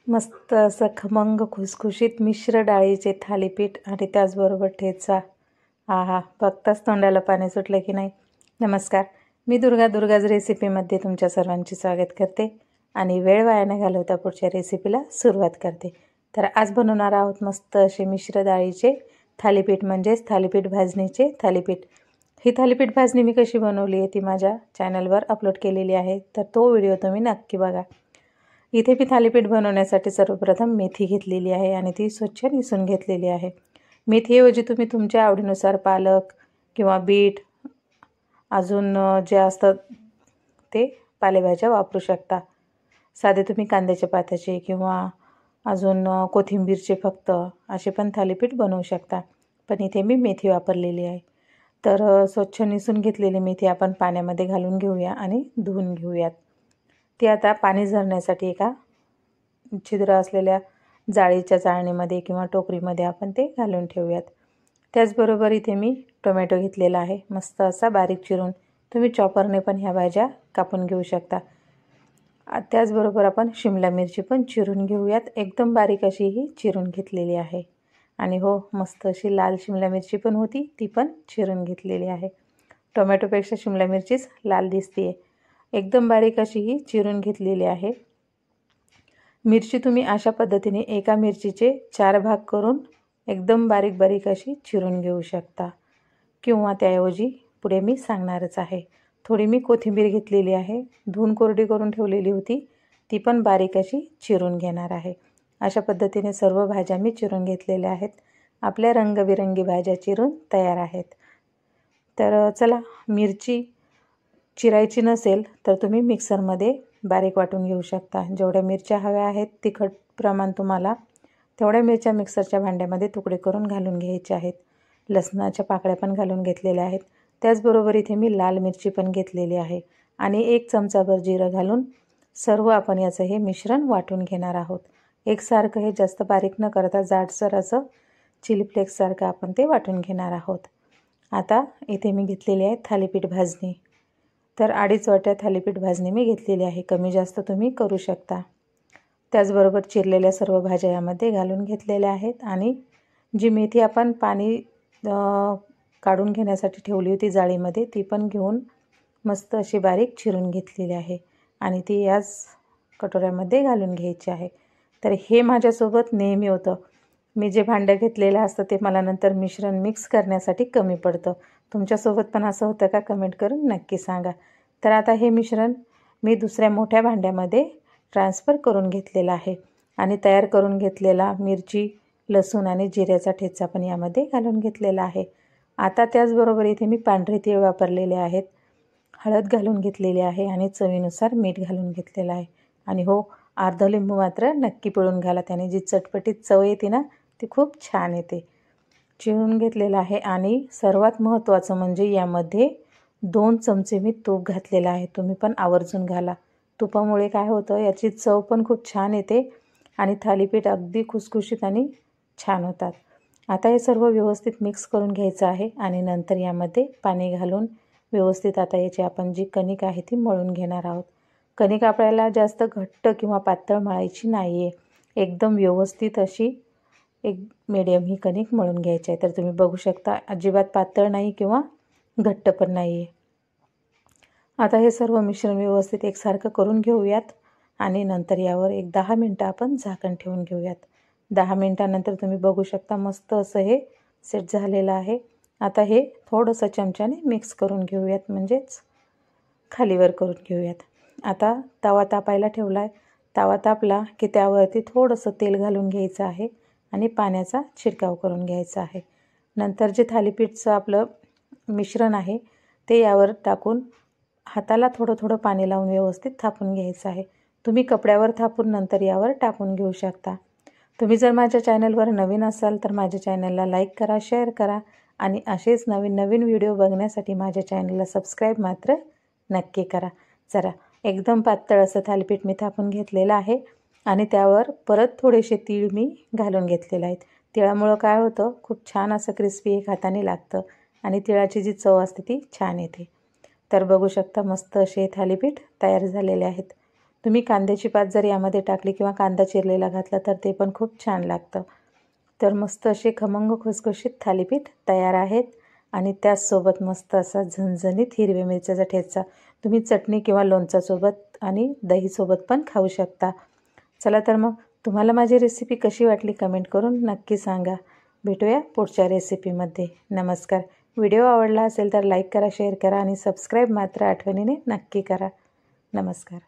मस्त असं खमंग खुसखुशीत मिश्र डाळीचे थालीपीठ आणि त्याचबरोबर ठेचा. आहा, बघताच तोंडाला पाणी सुटलं की नाही. नमस्कार, मी दुर्गाज रेसिपीमध्ये तुमच्या सर्वांचे स्वागत करते आणि वेळ वाया न घालवता पुढच्या रेसिपीला सुरुवात करते. तर आज बनवणार आहोत मस्त असे मिश्र डाळीचे थालीपीठ, म्हणजेच थालीपीठ भाजणीचे थालीपीठ. ही थालीपीठ भाजणी मी कशी बनवली आहे ती माझ्या चॅनलवर अपलोड केलेली आहे, तर तो व्हिडिओ तुम्ही नक्की बघा. इथे मी थालीपीठ बनवण्यासाठी सर्वप्रथम मेथी घेतलेली आहे आणि ती स्वच्छ निसून घेतलेली आहे. मेथीऐवजी तुम्ही तुमच्या आवडीनुसार पालक किंवा बीट अजून जे असतात ते पालेभाज्या वापरू शकता. साधे तुम्ही कांद्याच्या पाताचे किंवा अजून कोथिंबीरचे फक्त असे पण थालीपीठ बनवू शकता, पण इथे मी मेथी वापरलेली आहे. तर स्वच्छ निसून घेतलेली मेथी आपण पाण्यामध्ये घालून घेऊया आणि धुवून घेऊयात. ती आता पाणी झरण्यासाठी एका छिद्र असलेल्या जाळीच्या चाळणीमध्ये किंवा टोकरीमध्ये आपण ते घालून ठेवूयात. त्याचबरोबर इथे मी टोमॅटो घेतलेला आहे, मस्त असा बारीक चिरून. तुम्ही चॉपरने पण ह्या भाज्या कापून घेऊ शकता. त्याचबरोबर आपण शिमला मिरची पण चिरून घेऊयात. एकदम बारीक अशी ही चिरून घेतलेली आहे. आणि हो, मस्त अशी लाल शिमला मिरची पण होती, ती पण चिरून घेतलेली आहे. टोमॅटोपेक्षा शिमला मिरचीच लाल दिसते. एकदम बारीक अशी ही चिरून घेतलेली आहे. मिरची तुम्ही अशा पद्धतीने एका मिरचीचे 4 भाग करून एकदम बारीक अशी चिरून घेऊ शकता, किंवा त्याऐवजी पुढे मी सांगणारच आहे. थोडी मी कोथिंबीर घेतलेली आहे, धुवून कोरडी करून ठेवलेली होती, ती पण बारीक अशी चिरून घेणार आहे. अशा पद्धतीने सर्व भाज्या मी चिरून घेतलेल्या आहेत. आपल्या रंगबिरंगी भाज्या चिरून तयार आहेत. तर चला, मिरची चिरायची नसेल तर तुम्ही मिक्सरमध्ये बारीक वाटून घेऊ शकता. जेवढ्या मिरच्या हव्या आहेत, तिखट प्रमाण तुम्हाला, तेवढ्या मिरच्या मिक्सरच्या भांड्यामध्ये तुकडे करून घालून घ्यायचे आहेत. लसणाच्या पाकळ्या पण घालून घेतलेल्या आहेत. त्याचबरोबर इथे मी लाल मिरची पण घेतलेली आहे आणि 1 चमचाभर जिरं घालून सर्व आपण याचं हे मिश्रण वाटून घेणार आहोत. एकसारखं हे जास्त बारीक न करता जाडसर असं चिली फ्लेक्ससारखं आपण ते वाटून घेणार आहोत. आता इथे मी घेतलेली आहे थालीपीठ भाजणी. तर 2.5 वाट्या थालीपीठ भाजणी मी घेतलेली आहे. कमी जास्त तुम्ही करू शकता. त्याचबरोबर चिरलेल्या सर्व भाज्या यामध्ये घालून घेतलेल्या आहेत आणि जी मेथी आपण पाणी काढून घेण्यासाठी ठेवली होती जाळीमध्ये, ती पण घेऊन मस्त अशी बारीक चिरून घेतलेली आहे आणि ती याच कटोऱ्यामध्ये घालून घ्यायची आहे. तर हे माझ्यासोबत नेहमी होतं. मी जे भांडं घेतलेलं असतं ते मला नंतर मिश्रण मिक्स करण्यासाठी कमी पडतं. तुमच्यासोबत पण असं होतं का? कमेंट करून नक्की सांगा. तर आता हे मिश्रण मी दुसऱ्या मोठ्या भांड्यामध्ये ट्रान्सफर करून घेतलेलं आहे आणि तयार करून घेतलेला मिरची, लसूण आणि जिऱ्याचा ठेचा पण यामध्ये घालून घेतलेला आहे. आता त्याचबरोबर इथे मी पांढरे तीळ वापरलेले आहेत, हळद घालून घेतलेली आहे आणि चवीनुसार मीठ घालून घेतलेलं आहे. आणि हो, अर्ध लिंबू मात्र नक्की पिळून घाला, त्याने जी चटपटीत चव येते ना, ती खूप छान येते. चिरून घेतलेलं आहे आणि सर्वात महत्त्वाचं म्हणजे यामध्ये 2 चमचे मी तूप घातलेलं आहे. तुम्ही पण आवर्जून घाला. तुपामुळे काय होतं, याची चव पण खूप छान येते आणि थालीपीठ अगदी खुसखुशीत आणि छान होतात. आता हे सर्व व्यवस्थित मिक्स करून घ्यायचं आहे आणि नंतर यामध्ये पाणी घालून व्यवस्थित आता याची आपण जी कणिक आहे ती मळून घेणार आहोत. कणिक आपल्याला जास्त घट्ट किंवा पातळ मळायची नाही आहे. एकदम व्यवस्थित अशी एक मीडियम ही कणिक मळून घ्यायची आहे. तर तुम्ही बघू शकता, अजिबात पातळ नाही किंवा घट्ट पण नाही आहे. आता हे सर्व मिश्रण व्यवस्थित एकसारखं करून घेऊयात आणि नंतर यावर एक 10 मिनटं आपण झाकण ठेवून घेऊयात. 10 मिनटानंतर तुम्ही बघू शकता मस्त असं हे सेट झालेलं आहे. आता हे थोडंसं चमच्याने मिक्स करून घेऊयात, म्हणजेच खालीवर करून घेऊयात. आता तवा तापायला ठेवला आहे. तवा तापला की त्यावरती थोडंसं तेल घालून घ्यायचं आहे आणि पाण्याचा छिडकाव करून घ्यायचा आहे. नंतर जे थालीपीठचं आपलं मिश्रण आहे ते यावर टाकून हाताला थोडं पाणी लावून व्यवस्थित थापून घ्यायचं आहे. तुम्ही कपड्यावर थापून नंतर यावर टाकून घेऊ शकता. तुम्ही जर माझ्या चॅनलवर नवीन असाल तर माझ्या चॅनलला लाईक करा, शेअर करा आणि असेच नवीन व्हिडिओ बघण्यासाठी माझ्या चॅनलला सबस्क्राईब मात्र नक्की करा. जरा एकदम पातळ असं थालीपीठ मी थापून घेतलेलं आहे आणि त्यावर परत थोडेसे तीळ मी घालून घेतलेले आहेत. तिळामुळं काय होतं, खूप छान असं क्रिस्पी एक हाताने लागतं आणि तिळाची जी चव असते ती छान येते. तर बघू शकता मस्त असे थालीपीठ तयार झालेले आहेत. तुम्ही कांद्याची पात जर यामध्ये टाकली किंवा कांदा चिरलेला घातला तर ते पण खूप छान लागतं. तर मस्त असे खमंग खुसखुशीत थालीपीठ तयार आहेत आणि त्याचसोबत मस्त असा झणझणीत हिरव्या मिरच्याचा ठेचा तुम्ही चटणी किंवा लोणच्यासोबत आणि दहीसोबत पण खाऊ शकता. चला तर मग तुम्हाला माझी रेसिपी कशी वाटली कमेंट करून नक्की सांगा. भेटूया पुढच्या रेसिपीमध्ये. नमस्कार. व्हिडिओ आवडला असेल तर लाईक करा, शेअर करा आणि सबस्क्राईब मात्र आठवणीने नक्की करा. नमस्कार.